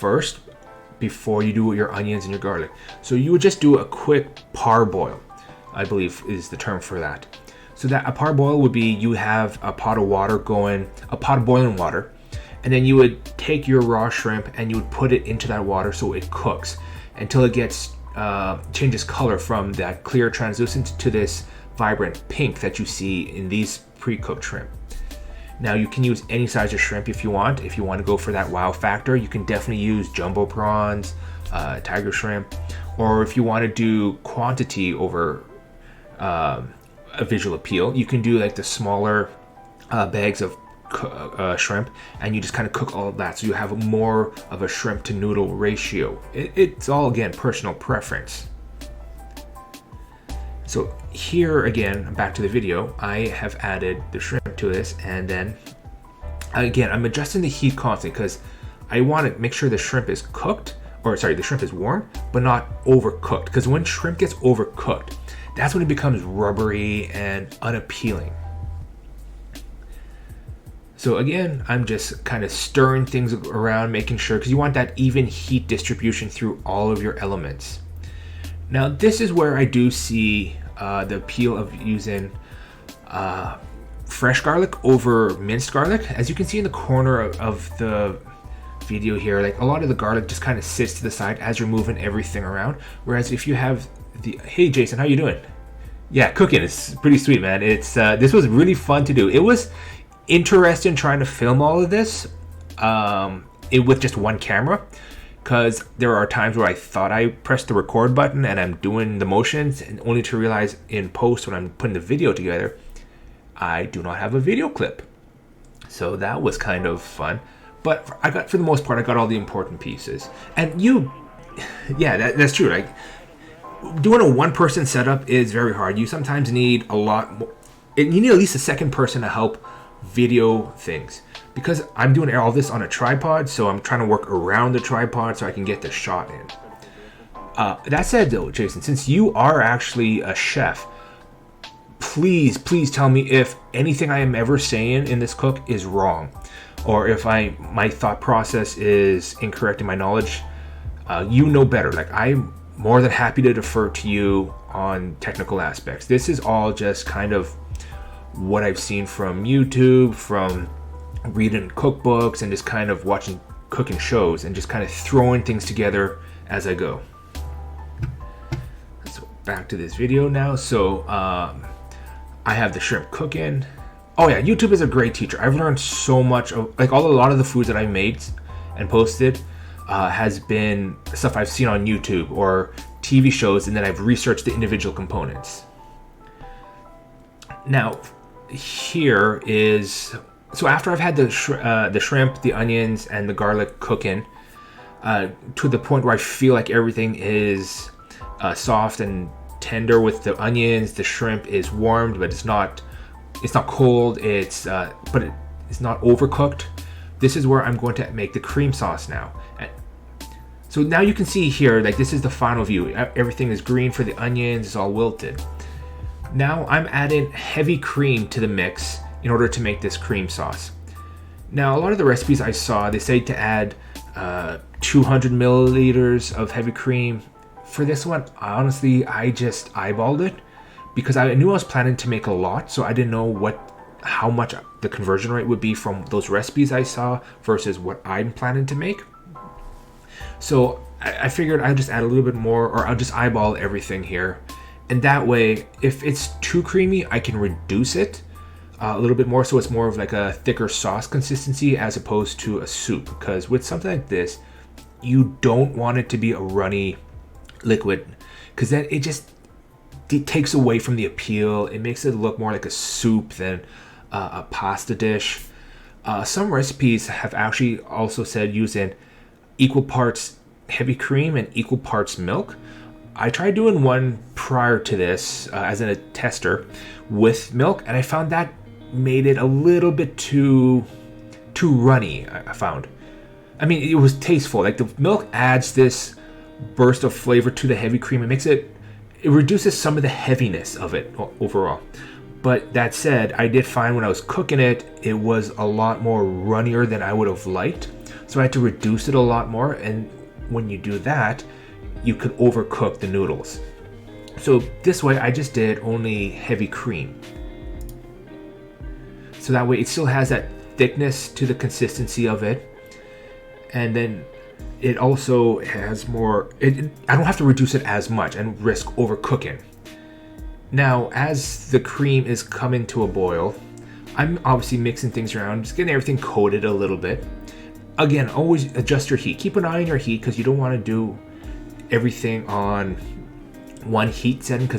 first before you do your onions and your garlic. So you would just do a quick parboil, I believe is the term for that. So that a parboil would be you have a pot of water going, a pot of boiling water, and then you would take your raw shrimp and you would put it into that water so it cooks until it gets changes color from that clear translucent to this vibrant pink that you see in these pre-cooked shrimp. Now you can use any size of shrimp if you want. If you want to go for that wow factor, you can definitely use jumbo prawns, tiger shrimp, or if you want to do quantity over a visual appeal, you can do like the smaller bags of shrimp, and you just kind of cook all of that so you have more of a shrimp to noodle ratio. It's all, again, personal preference. So here again, back to the video, I have added the shrimp to this, and then again I'm adjusting the heat constantly because I want to make sure the shrimp is cooked, or sorry, the shrimp is warm but not overcooked, because when shrimp gets overcooked, that's when it becomes rubbery and unappealing. So again, I'm just kind of stirring things around, making sure, because you want that even heat distribution through all of your elements. Now this is where I do see the appeal of using fresh garlic over minced garlic. As you can see in the corner of the video here, like a lot of the garlic just kind of sits to the side as you're moving everything around. Whereas if you have the, hey Jason, how you doing? Yeah, cooking is pretty sweet, man. It's this was really fun to do. It was interesting trying to film all of this with just one camera, because there are times where I thought I pressed the record button and I'm doing the motions, and only to realize in post when I'm putting the video together, I do not have a video clip. So that was kind of fun. But for the most part, I got all the important pieces. And yeah, that's true. Like, doing a one-person setup is very hard. You sometimes need a lot more. You need at least a second person to help video things, because I'm doing all this on a tripod, so I'm trying to work around the tripod so I can get the shot in. That said though, Jason, since you are actually a chef, please tell me if anything I am ever saying in this cook is wrong, or if my thought process is incorrect in my knowledge. You know better. Like, I'm more than happy to defer to you on technical aspects. This is all just kind of what I've seen from YouTube, from reading cookbooks, and just kind of watching cooking shows and just kind of throwing things together as I go. So back to this video now. So I have the shrimp cooking. Oh yeah, YouTube is a great teacher. I've learned so much of, like, a lot of the foods that I made and posted has been stuff I've seen on YouTube or TV shows, and then I've researched the individual components. Now here is, so after I've had the shrimp, the onions, and the garlic cooking to the point where I feel like everything is soft and tender with the onions, the shrimp is warmed, but it's not cold. But it's not overcooked. This is where I'm going to make the cream sauce now. So now you can see here, like, this is the final view. Everything is green for the onions, it's all wilted. Now I'm adding heavy cream to the mix in order to make this cream sauce. Now a lot of the recipes I saw, they say to add 200 milliliters of heavy cream. For this one, honestly, I just eyeballed it because I knew I was planning to make a lot, so I didn't know how much the conversion rate would be from those recipes I saw versus what I'm planning to make. So I figured I'd just add a little bit more, or I'll just eyeball everything here. And that way, if it's too creamy, I can reduce it a little bit more, so it's more of like a thicker sauce consistency as opposed to a soup. Because with something like this, you don't want it to be a runny liquid, because then it takes away from the appeal. It makes it look more like a soup than a pasta dish. Some recipes have actually also said using equal parts heavy cream and equal parts milk. I tried doing one prior to this as a tester with milk, and I found that made it a little bit too runny. I found. I mean, it was tasteful. Like, the milk adds this burst of flavor to the heavy cream. It reduces some of the heaviness of it overall. But that said, I did find when I was cooking it, it was a lot more runnier than I would have liked. So I had to reduce it a lot more, and when you do that, you could overcook the noodles. So this way I just did only heavy cream. So that way it still has that thickness to the consistency of it. And then it also has more, I don't have to reduce it as much and risk overcooking. Now, as the cream is coming to a boil, I'm obviously mixing things around, just getting everything coated a little bit. Again, always adjust your heat. Keep an eye on your heat because you don't want to do everything on one heat setting because